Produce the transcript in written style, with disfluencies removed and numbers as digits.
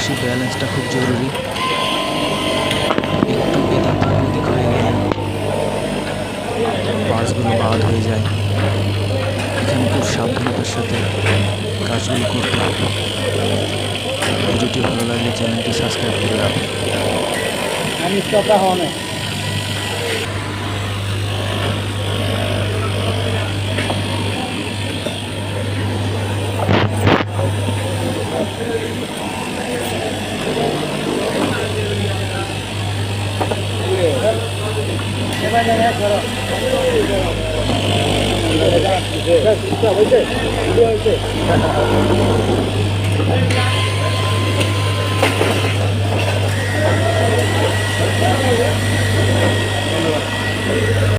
পাশাপাশি ব্যালেন্সটা খুব জরুরি। একটু এদিক ওদিক হয়ে গেলে পাসগুলো বাদ হয়ে যায়। এখানে খুব সাবধানতার সাথে কাজগুলো করতে হবে। ভিডিওটি ভালো লাগলে চ্যানেলটি সাবস্ক্রাইব করে রাখুন। হয়েছে